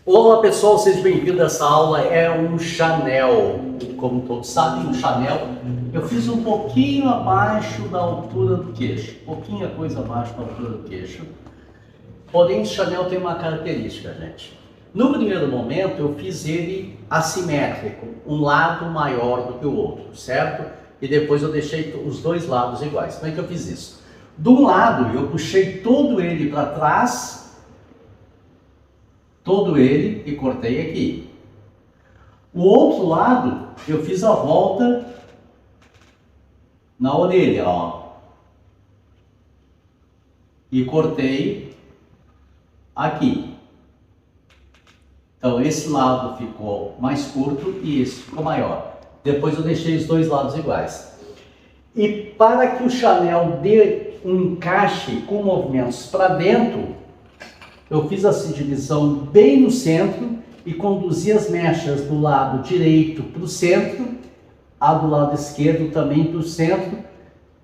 Olá pessoal, seja bem-vindo a essa aula. É um Chanel, como todos sabem, um Chanel. Eu fiz um pouquinho abaixo da altura do queixo, pouquinha coisa abaixo da altura do queixo. Porém, o Chanel tem uma característica, gente. No primeiro momento, eu fiz ele assimétrico, um lado maior do que o outro, certo? E depois eu deixei os dois lados iguais. Como é que eu fiz isso? De um lado, eu puxei todo ele para trás, todo ele, e cortei aqui. O outro lado, eu fiz a volta na orelha, ó. E cortei aqui. Então esse lado ficou mais curto e esse ficou maior. Depois eu deixei os dois lados iguais. E para que o Chanel dê um encaixe com movimentos para dentro, eu fiz essa divisão bem no centro e conduzi as mechas do lado direito para o centro, a do lado esquerdo também para o centro.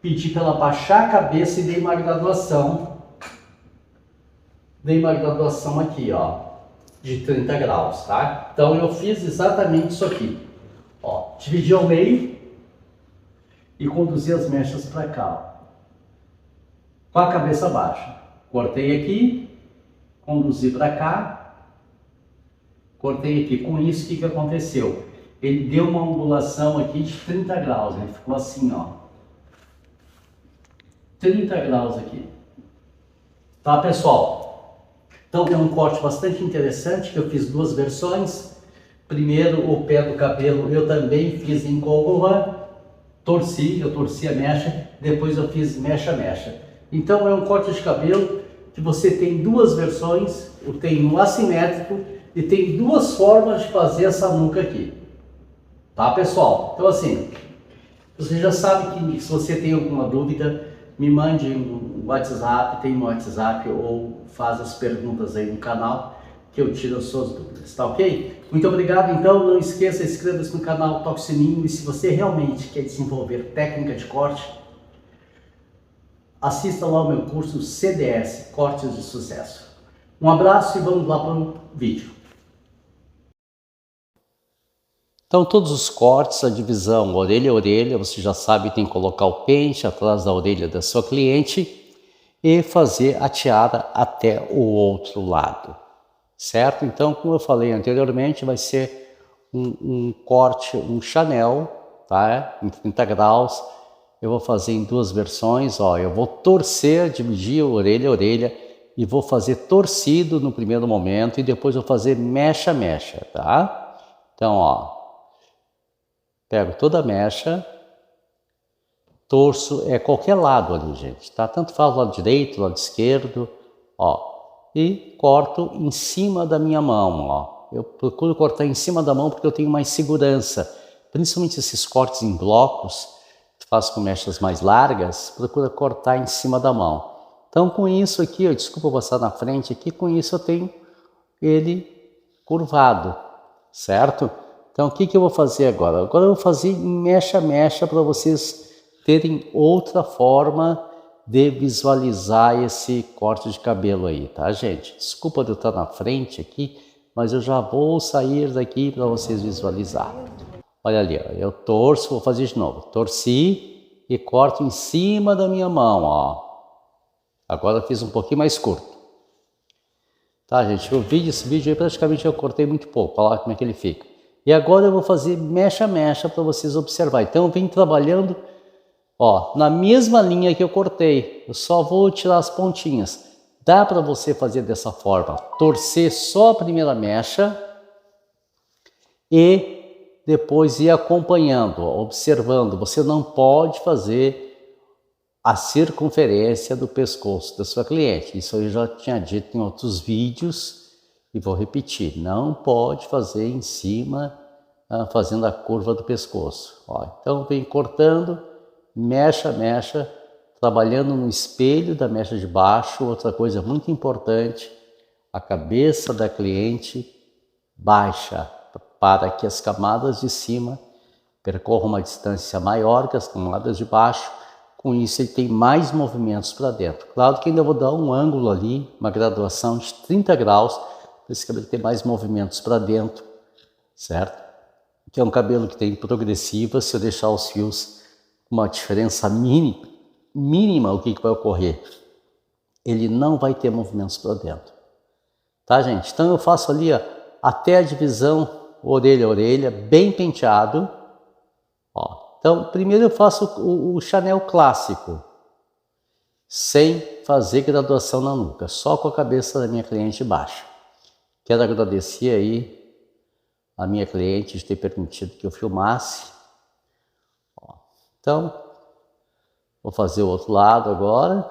Pedi para ela baixar a cabeça e dei uma graduação. Dei uma graduação aqui, ó, de 30 graus, tá? Então eu fiz exatamente isso aqui. Ó, dividi ao meio e conduzi as mechas para cá, ó, com a cabeça baixa. Cortei aqui. Conduzi para cá, cortei aqui. Com isso, o que aconteceu? Ele deu uma angulação aqui de 30 graus, ele ficou assim, ó. 30 graus aqui. Tá, pessoal? Então, é um corte bastante interessante, que eu fiz duas versões. Primeiro, o pé do cabelo eu também fiz em côncava, eu torci a mecha, depois eu fiz mecha-mecha. Então, é um corte de cabelo que você tem duas versões, tem um assimétrico e tem duas formas de fazer essa nuca aqui, tá, pessoal? Então assim, você já sabe que se você tem alguma dúvida, me mande um WhatsApp, tem no WhatsApp, ou faz as perguntas aí no canal que eu tiro as suas dúvidas, tá ok? Muito obrigado, então não esqueça, inscreva-se no canal, toque o sininho, e se você realmente quer desenvolver técnica de corte, assista lá o meu curso CDS, Cortes de Sucesso. Um abraço e vamos lá para o vídeo. Então todos os cortes, a divisão orelha a orelha, você já sabe, tem que colocar o pente atrás da orelha da sua cliente e fazer a tiara até o outro lado, certo? Então, como eu falei anteriormente, vai ser um corte, um Chanel, tá? Em 30 graus. Eu vou fazer em duas versões, ó. Eu vou torcer, dividir orelha a orelha e vou fazer torcido no primeiro momento e depois vou fazer mecha-mecha, tá? Então, ó, pego toda a mecha, torço, qualquer lado ali, gente, tá? Tanto faz o lado direito, o lado esquerdo, ó, e corto em cima da minha mão, ó. Eu procuro cortar em cima da mão porque eu tenho mais segurança, principalmente esses cortes em blocos, faz com mechas mais largas, procura cortar em cima da mão. Então com isso aqui, desculpa passar na frente aqui, com isso eu tenho ele curvado, certo? Então o que eu vou fazer agora? Agora eu vou fazer mecha-mecha para vocês terem outra forma de visualizar esse corte de cabelo aí, tá, gente? Desculpa de eu estar na frente aqui, mas eu já vou sair daqui para vocês visualizar. Olha ali, ó, eu torço, vou fazer de novo. Torci e corto em cima da minha mão, ó. Agora eu fiz um pouquinho mais curto. Tá, gente? Esse vídeo aí praticamente eu cortei muito pouco. Olha lá como é que ele fica. E agora eu vou fazer mecha-mecha para vocês observar. Então eu venho trabalhando, ó, na mesma linha que eu cortei. Eu só vou tirar as pontinhas. Dá para você fazer dessa forma. Torcer só a primeira mecha e depois ir acompanhando, observando. Você não pode fazer a circunferência do pescoço da sua cliente. Isso eu já tinha dito em outros vídeos e vou repetir. Não pode fazer em cima, fazendo a curva do pescoço. Ó, então vem cortando, mecha, trabalhando no espelho da mecha de baixo. Outra coisa muito importante, a cabeça da cliente baixa, para que as camadas de cima percorram uma distância maior que as camadas de baixo. Com isso ele tem mais movimentos para dentro. Claro que ainda vou dar um ângulo ali, uma graduação de 30 graus, esse cabelo ter mais movimentos para dentro, certo? Que é um cabelo que tem progressiva. Se eu deixar os fios com uma diferença mínima, o que vai ocorrer? Ele não vai ter movimentos para dentro, tá, gente? Então eu faço ali, ó, até a divisão orelha a orelha, bem penteado, ó. Então primeiro eu faço o Chanel clássico, sem fazer graduação na nuca, só com a cabeça da minha cliente baixa. Quero agradecer aí a minha cliente de ter permitido que eu filmasse. Ó, então, vou fazer o outro lado agora,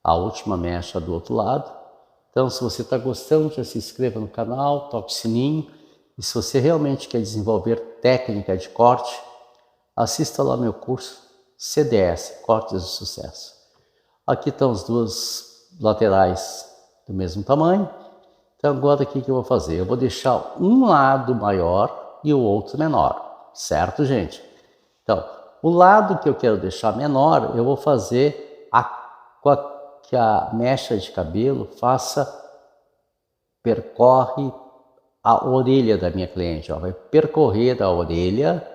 a última mecha do outro lado. Então, se você está gostando, já se inscreva no canal, toque o sininho. E se você realmente quer desenvolver técnica de corte, assista lá meu curso CDS, Cortes de Sucesso. Aqui estão as duas laterais do mesmo tamanho. Então agora o que eu vou fazer? Eu vou deixar um lado maior e o outro menor, certo, gente? Então, o lado que eu quero deixar menor, eu vou fazer que a mecha de cabelo percorre a orelha da minha cliente, ó, vai percorrer a orelha,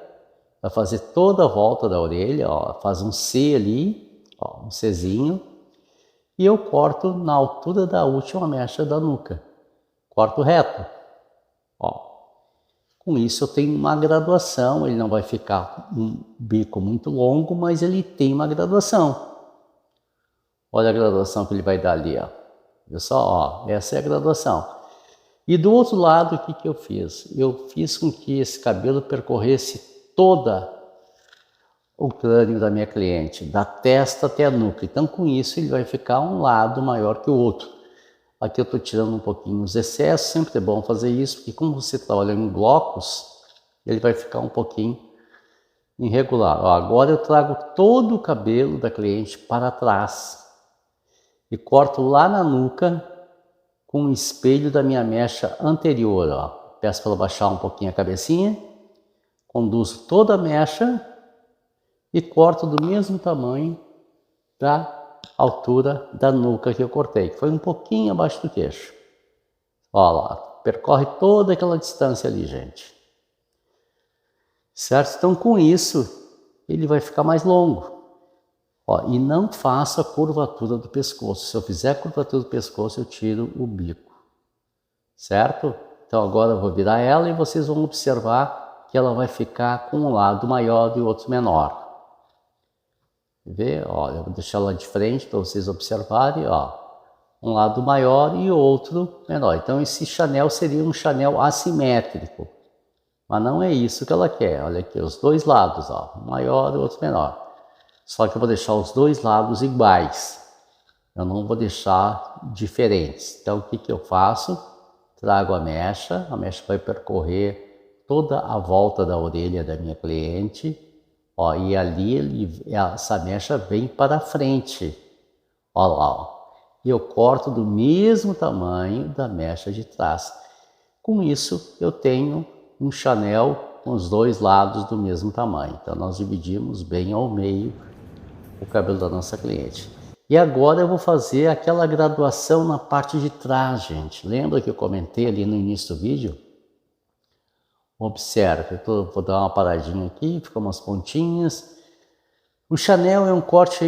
vai fazer toda a volta da orelha, ó, faz um C ali, ó, um Czinho, e eu corto na altura da última mecha da nuca, corto reto, ó. Com isso eu tenho uma graduação, ele não vai ficar um bico muito longo, mas ele tem uma graduação. Olha a graduação que ele vai dar ali, ó. Viu só, ó, essa é a graduação. E do outro lado, o que eu fiz? Eu fiz com que esse cabelo percorresse toda o crânio da minha cliente, da testa até a nuca. Então, com isso, ele vai ficar um lado maior que o outro. Aqui eu estou tirando um pouquinho os excessos, sempre é bom fazer isso, porque como você trabalha em blocos, ele vai ficar um pouquinho irregular. Ó, agora eu trago todo o cabelo da cliente para trás e corto lá na nuca com o espelho da minha mecha anterior. Ó. Peço para ela baixar um pouquinho a cabecinha, conduzo toda a mecha e corto do mesmo tamanho da altura da nuca que eu cortei, que foi um pouquinho abaixo do queixo. Ó lá, percorre toda aquela distância ali, gente. Certo? Então, com isso, ele vai ficar mais longo. Ó, e não faça a curvatura do pescoço. Se eu fizer a curvatura do pescoço, eu tiro o bico. Certo? Então, agora eu vou virar ela e vocês vão observar que ela vai ficar com um lado maior e o outro menor. Vê? Olha, eu vou deixar ela de frente para vocês observarem, ó. Um lado maior e o outro menor. Então esse Chanel seria um Chanel assimétrico. Mas não é isso que ela quer. Olha aqui, os dois lados, ó. Um maior e o outro menor. Só que eu vou deixar os dois lados iguais. Eu não vou deixar diferentes. Então o que eu faço? Trago a mecha vai percorrer toda a volta da orelha da minha cliente. Ó, e ali essa mecha vem para frente. Ó lá, ó. E eu corto do mesmo tamanho da mecha de trás. Com isso, eu tenho um Chanel com os dois lados do mesmo tamanho. Então, nós dividimos bem ao meio o cabelo da nossa cliente. E agora eu vou fazer aquela graduação na parte de trás, gente. Lembra que eu comentei ali no início do vídeo? Observe, vou dar uma paradinha aqui, ficam umas pontinhas. O Chanel é um corte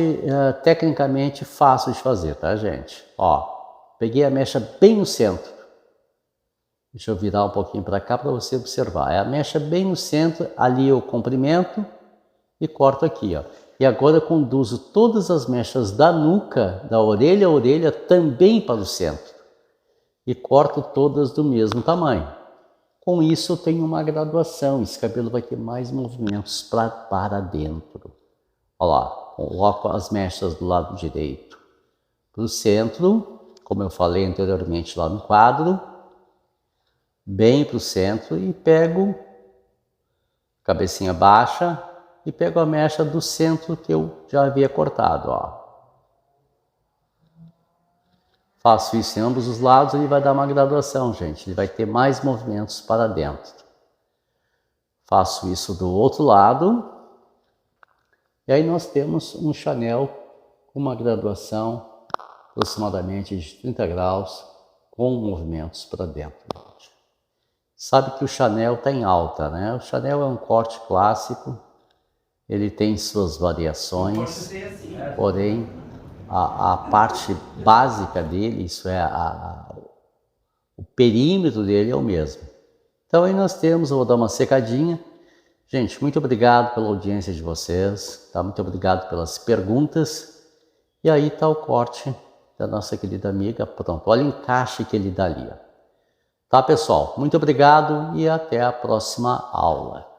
tecnicamente fácil de fazer, tá, gente? Ó, peguei a mecha bem no centro. Deixa eu virar um pouquinho para cá para você observar. É a mecha bem no centro, ali eu comprimento e corto aqui, ó. E agora eu conduzo todas as mechas da nuca, da orelha a orelha, também para o centro. E corto todas do mesmo tamanho. Com isso eu tenho uma graduação, esse cabelo vai ter mais movimentos para dentro. Olha lá, coloco as mechas do lado direito para o centro, como eu falei anteriormente lá no quadro, bem para o centro e pego cabecinha baixa e pego a mecha do centro que eu já havia cortado, ó. Faço isso em ambos os lados, ele vai dar uma graduação, gente. Ele vai ter mais movimentos para dentro. Faço isso do outro lado. E aí nós temos um Chanel com uma graduação aproximadamente de 30 graus com movimentos para dentro. Sabe que o Chanel está em alta, né? O Chanel é um corte clássico, ele tem suas variações, porém a parte básica dele, isso é o perímetro dele é o mesmo. Então aí nós temos, eu vou dar uma secadinha. Gente, muito obrigado pela audiência de vocês, tá? Muito obrigado pelas perguntas. E aí está o corte da nossa querida amiga, pronto. Olha o encaixe que ele dá ali, ó. Tá, pessoal? Muito obrigado e até a próxima aula.